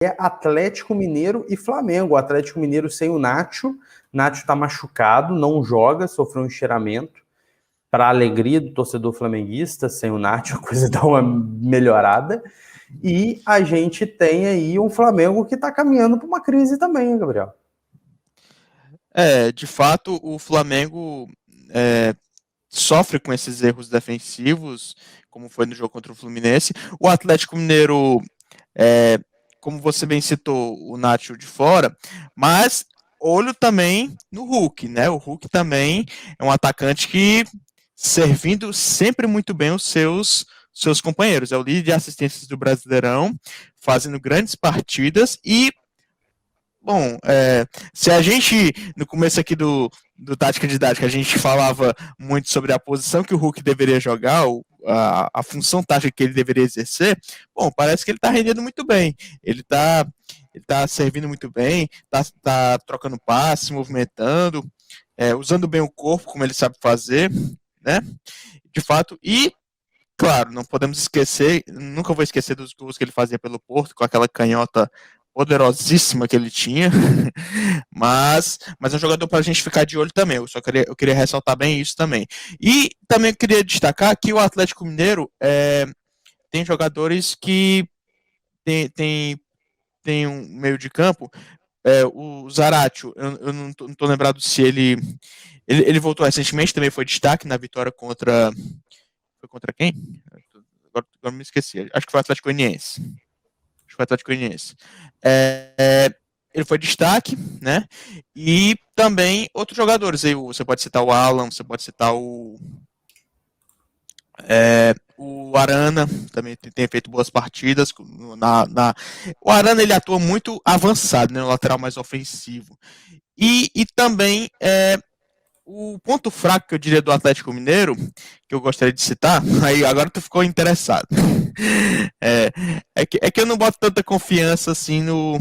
é Atlético Mineiro e Flamengo. O Atlético Mineiro sem o Nacho. Nacho tá machucado, não joga, sofreu um encheiramento. Para a alegria do torcedor flamenguista, sem o Nacho, a coisa dá uma melhorada. E a gente tem aí um Flamengo que está caminhando para uma crise também, Gabriel. De fato, o Flamengo sofre com esses erros defensivos, como foi no jogo contra o Fluminense. O Atlético Mineiro, como você bem citou, o Nacho de fora, mas olho também no Hulk, né? O Hulk também é um atacante que servindo sempre muito bem os seus companheiros. É o líder de assistências do Brasileirão, fazendo grandes partidas e bom, se a gente, no começo aqui do Tática Didática, a gente falava muito sobre a posição que o Hulk deveria jogar, a função tática que ele deveria exercer, bom, parece que ele está rendendo muito bem. Ele tá servindo muito bem, tá trocando passe, movimentando, usando bem o corpo, como ele sabe fazer, né? De fato, e claro, não podemos esquecer, nunca vou esquecer dos gols que ele fazia pelo Porto, com aquela canhota poderosíssima que ele tinha, mas é um jogador para a gente ficar de olho também. Eu queria ressaltar bem isso também. E também queria destacar que o Atlético Mineiro tem jogadores que tem um meio de campo. O Zaratio, eu não tô lembrado se ele voltou recentemente, também foi destaque na vitória contra. Foi contra quem? Agora me esqueci. Acho que foi o Atlético Goianiense. Ele foi destaque, né? E também outros jogadores. Aí você pode citar o Alan, você pode citar o Arana, também tem feito boas partidas. O Arana ele atua muito avançado, né, no lateral mais ofensivo. E também o ponto fraco que eu diria do Atlético Mineiro, que eu gostaria de citar, aí agora tu ficou interessado. É que eu não boto tanta confiança assim no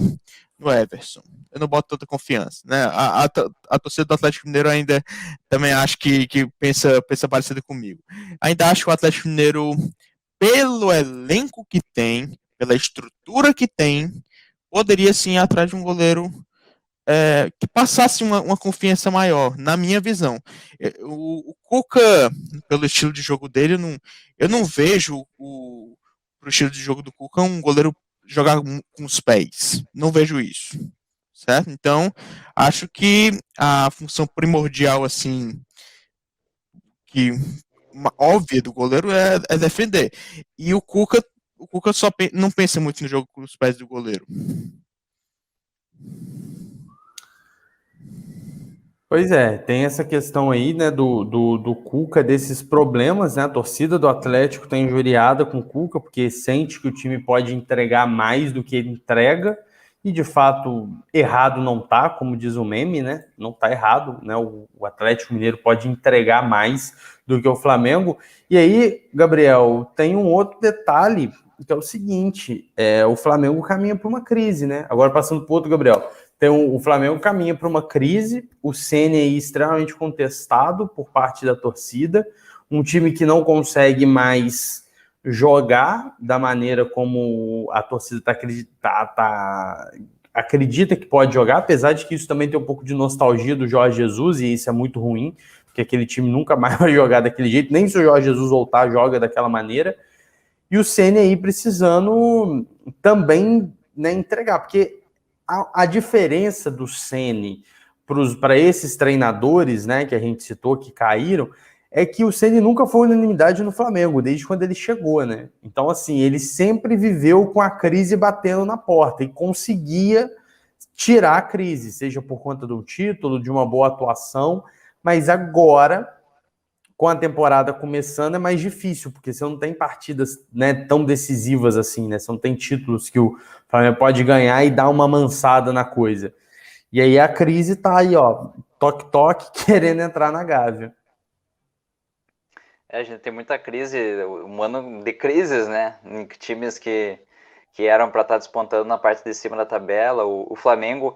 Everson. Eu não boto tanta confiança, né? A torcida do Atlético Mineiro ainda também acho que pensa parecido comigo. Ainda acho que o Atlético Mineiro, pelo elenco que tem, pela estrutura que tem, poderia sim ir atrás de um goleiro que passasse uma confiança maior, na minha visão. O Cuca, pelo estilo de jogo dele, eu não vejo pro estilo de jogo do Cuca um goleiro jogar com os pés. Não vejo isso. Certo? Então, acho que a função primordial, assim, que óbvia do goleiro é defender. E o Cuca só não pensa muito no jogo com os pés do goleiro. Pois é, tem essa questão aí, né, do Cuca, desses problemas, né? A torcida do Atlético está injuriada com o Cuca, porque sente que o time pode entregar mais do que ele entrega, e de fato, errado não tá, como diz o meme, né? Não tá errado, né? O Atlético Mineiro pode entregar mais do que o Flamengo. E aí, Gabriel, tem um outro detalhe, que é o seguinte: o Flamengo caminha para uma crise, né? Agora passando para o outro, Gabriel. Então, o Flamengo caminha para uma crise, o Ceni é extremamente contestado por parte da torcida, um time que não consegue mais jogar da maneira como a torcida acredita que pode jogar, apesar de que isso também tem um pouco de nostalgia do Jorge Jesus, e isso é muito ruim, porque aquele time nunca mais vai jogar daquele jeito, nem se o Jorge Jesus voltar, joga daquela maneira. E o Ceni aí precisando também, né, entregar, porque a diferença do Ceni para esses treinadores, né, que a gente citou, que caíram, é que o Ceni nunca foi unanimidade no Flamengo, desde quando ele chegou, né? Então, assim, ele sempre viveu com a crise batendo na porta e conseguia tirar a crise, seja por conta do título, de uma boa atuação, mas agora, com a temporada começando, é mais difícil, porque você não tem partidas, né, tão decisivas assim, né? Você não tem títulos que o Flamengo pode ganhar e dar uma amansada na coisa. E aí a crise tá aí, ó, toque-toque, querendo entrar na Gávea. A gente tem muita crise, um ano de crises, né? Em times que eram para estar despontando na parte de cima da tabela. O Flamengo,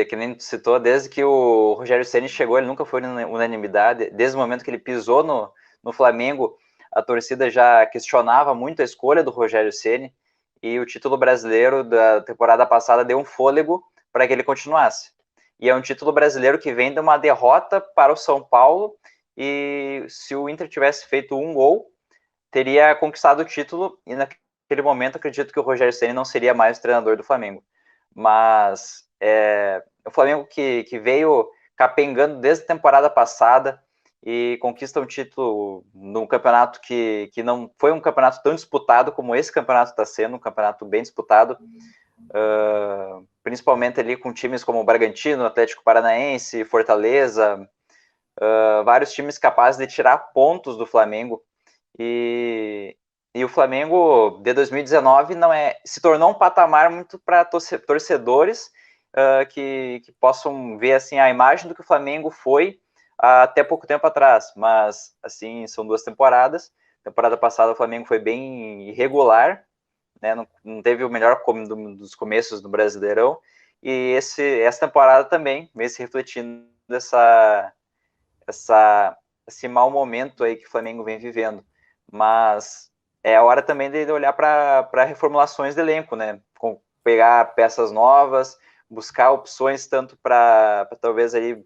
que nem tu citou, desde que o Rogério Ceni chegou, ele nunca foi unanimidade. Desde o momento que ele pisou no Flamengo, a torcida já questionava muito a escolha do Rogério Ceni. e o título brasileiro da temporada passada deu um fôlego para que ele continuasse. E é um título brasileiro que vem de uma derrota para o São Paulo, e se o Inter tivesse feito um gol, teria conquistado o título, e naquele momento acredito que o Rogério Ceni não seria mais o treinador do Flamengo. Mas o Flamengo que veio capengando desde a temporada passada e conquista um título num campeonato que não foi um campeonato tão disputado como esse campeonato está sendo, um campeonato bem disputado, principalmente ali com times como o Bragantino, Atlético Paranaense, Fortaleza, vários times capazes de tirar pontos do Flamengo, e o Flamengo de 2019 se tornou um patamar muito para torcedores que possam ver assim a imagem do que o Flamengo foi até pouco tempo atrás, mas assim, são 2 temporadas. Temporada passada o Flamengo foi bem irregular, né? Não teve o melhor dos começos do Brasileirão, e essa temporada também vem se refletindo esse mau momento aí que o Flamengo vem vivendo. Mas é a hora também de olhar para reformulações de elenco, né? Pegar peças novas, buscar opções tanto para talvez aí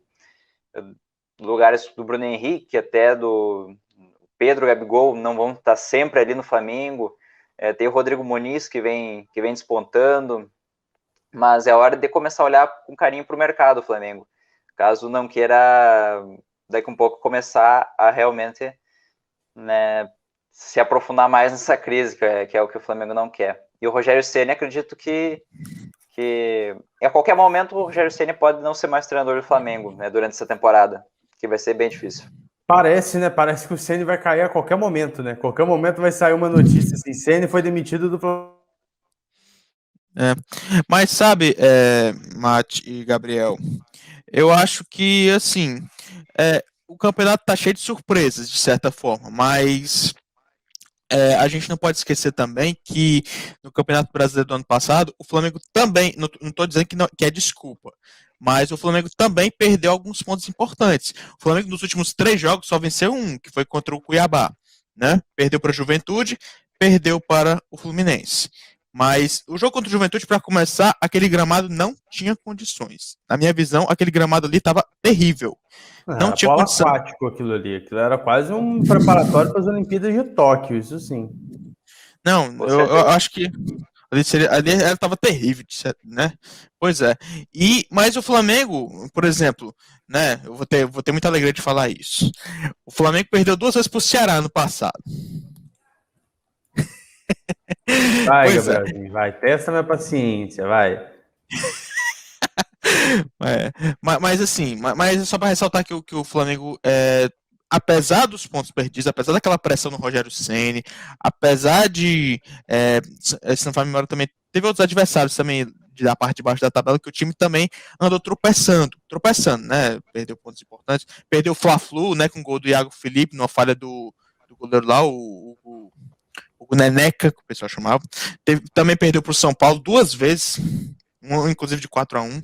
lugares do Bruno Henrique, até do Pedro, Gabigol, não vão estar sempre ali no Flamengo. Tem o Rodrigo Muniz que vem despontando, mas é hora de começar a olhar com carinho para o mercado do Flamengo, caso não queira daqui um pouco começar a realmente, né, se aprofundar mais nessa crise, que é o que o Flamengo não quer. E o Rogério Ceni, acredito que a qualquer momento o Rogério Ceni pode não ser mais treinador do Flamengo, né, durante essa temporada, que vai ser bem difícil. Parece, né? Parece que o Ceni vai cair a qualquer momento, né? Qualquer momento vai sair uma notícia assim: Ceni foi demitido do Flamengo. Mas sabe, Mate e Gabriel, eu acho que assim, o campeonato tá cheio de surpresas, de certa forma, mas a gente não pode esquecer também que no Campeonato Brasileiro do ano passado, o Flamengo também, não estou dizendo que é desculpa, mas o Flamengo também perdeu alguns pontos importantes. O Flamengo nos últimos 3 jogos só venceu um, que foi contra o Cuiabá, né? Perdeu para a Juventude, perdeu para o Fluminense. Mas o jogo contra o Juventude, para começar, aquele gramado não tinha condições. Na minha visão, aquele gramado ali estava terrível. Não tinha Polo condição. aquático aquilo ali. Aquilo era quase um preparatório para as Olimpíadas de Tóquio, isso sim. Não, eu acho que ali ela estava terrível, né? Pois é. Mas o Flamengo, por exemplo, né? Eu vou ter muita alegria de falar isso. O Flamengo perdeu 2 vezes para o Ceará no passado. Vai, Pois é. Gabrielzinho, vai. Testa minha paciência, vai. Mas assim, mas é só para ressaltar que o Flamengo, apesar dos pontos perdidos, apesar daquela pressão no Rogério Ceni, apesar de, se não faz memória também, teve outros adversários também da parte de baixo da tabela que o time também andou tropeçando, né? Perdeu pontos importantes, perdeu o Fla-Flu, né? Com o gol do Iago Felipe, numa falha do goleiro lá, o Neneca, que o pessoal chamava. Também perdeu para o São Paulo 2 vezes, inclusive de 4-1,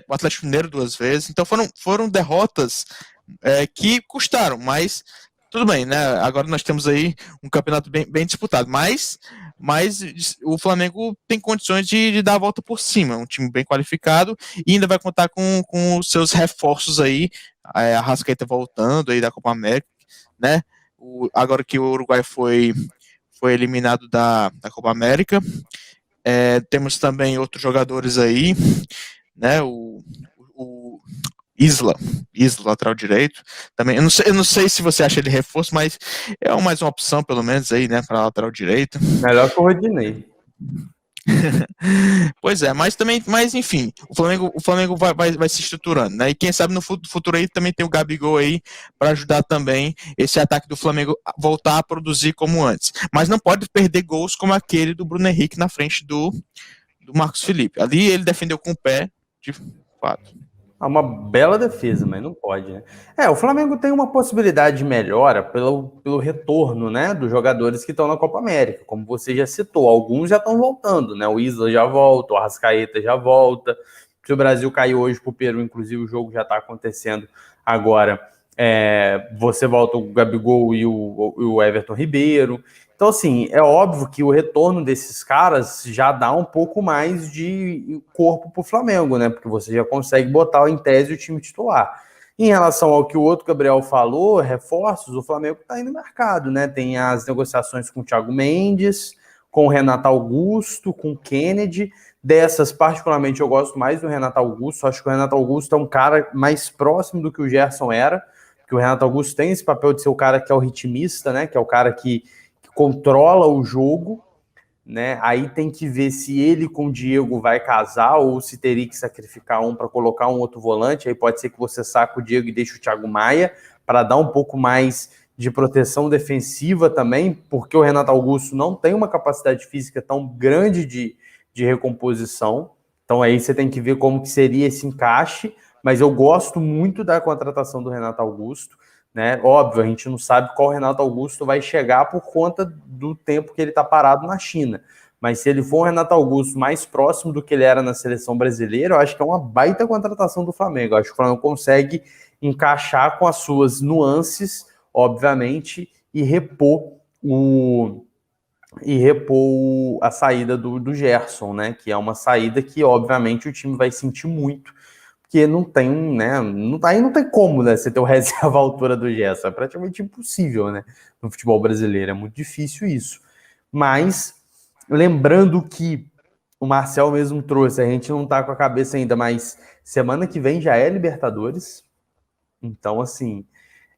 o Atlético Mineiro 2 vezes, então foram derrotas que custaram, mas tudo bem, né? Agora nós temos aí um campeonato bem disputado, mas o Flamengo tem condições de dar a volta por cima, um time bem qualificado e ainda vai contar com os seus reforços aí, a Arrascaeta voltando aí da Copa América, né? Agora que o Uruguai foi eliminado da Copa América. Temos também outros jogadores aí, né? O Isla, lateral direito. Também, eu não sei se você acha ele reforço, mas é mais uma opção, pelo menos, aí, né? Para lateral direito. Melhor que o Rodinei. Pois é, mas enfim, o Flamengo vai se estruturando, né? E quem sabe no futuro aí também tem o Gabigol aí para ajudar também esse ataque do Flamengo a voltar a produzir como antes. Mas não pode perder gols como aquele do Bruno Henrique na frente do Marcos Felipe. Ali ele defendeu com o pé, de fato. Uma bela defesa, mas não pode, né? O Flamengo tem uma possibilidade de melhora pelo retorno, né, dos jogadores que estão na Copa América. Como você já citou, alguns já estão voltando, né? O Isla já volta, o Arrascaeta já volta. Se o Brasil caiu hoje para o Peru, inclusive o jogo já está acontecendo agora. Você volta o Gabigol e o Everton Ribeiro. Então, assim, é óbvio que o retorno desses caras já dá um pouco mais de corpo para o Flamengo, né? Porque você já consegue botar, em tese, o time titular. Em relação ao que o outro Gabriel falou, reforços, o Flamengo está aí no mercado, né? Tem as negociações com o Thiago Mendes, com o Renato Augusto, com o Kennedy. Dessas, particularmente, eu gosto mais do Renato Augusto. Acho que o Renato Augusto é um cara mais próximo do que o Gerson era, porque o Renato Augusto tem esse papel de ser o cara que é o ritmista, né? Que é o cara que controla o jogo, né? Aí tem que ver se ele com o Diego vai casar ou se teria que sacrificar um para colocar um outro volante. Aí pode ser que você saque o Diego e deixe o Thiago Maia para dar um pouco mais de proteção defensiva também, porque o Renato Augusto não tem uma capacidade física tão grande de recomposição. Então aí você tem que ver como que seria esse encaixe, mas eu gosto muito da contratação do Renato Augusto, né? Óbvio, a gente não sabe qual Renato Augusto vai chegar por conta do tempo que ele está parado na China. Mas se ele for um Renato Augusto mais próximo do que ele era na seleção brasileira, eu acho que é uma baita contratação do Flamengo. Eu acho que o Flamengo consegue encaixar com as suas nuances, obviamente, e repor a saída do Gerson, né? Que é uma saída que, obviamente, o time vai sentir muito, porque não tem, né? Aí não tem como, né? Você ter o reserva à altura do Gerson. É praticamente impossível, né? No futebol brasileiro. É muito difícil isso. Mas, lembrando que o Marcel mesmo trouxe, a gente não tá com a cabeça ainda, mas semana que vem já é Libertadores. Então, assim,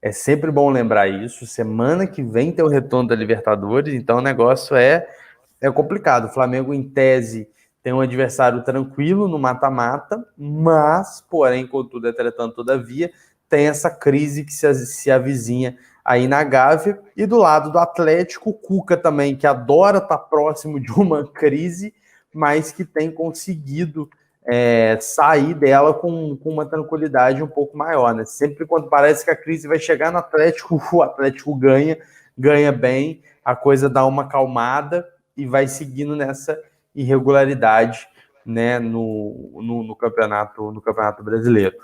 é sempre bom lembrar isso. Semana que vem tem o retorno da Libertadores, então o negócio é complicado. O Flamengo, em tese, tem um adversário tranquilo no mata-mata, mas, porém, contudo, entretanto, todavia, tem essa crise que se avizinha aí na Gávea. E do lado do Atlético, o Cuca também, que adora estar próximo de uma crise, mas que tem conseguido sair dela com uma tranquilidade um pouco maior, né? Sempre quando parece que a crise vai chegar no Atlético, o Atlético ganha bem, a coisa dá uma acalmada e vai seguindo nessa irregularidade, né, no campeonato brasileiro.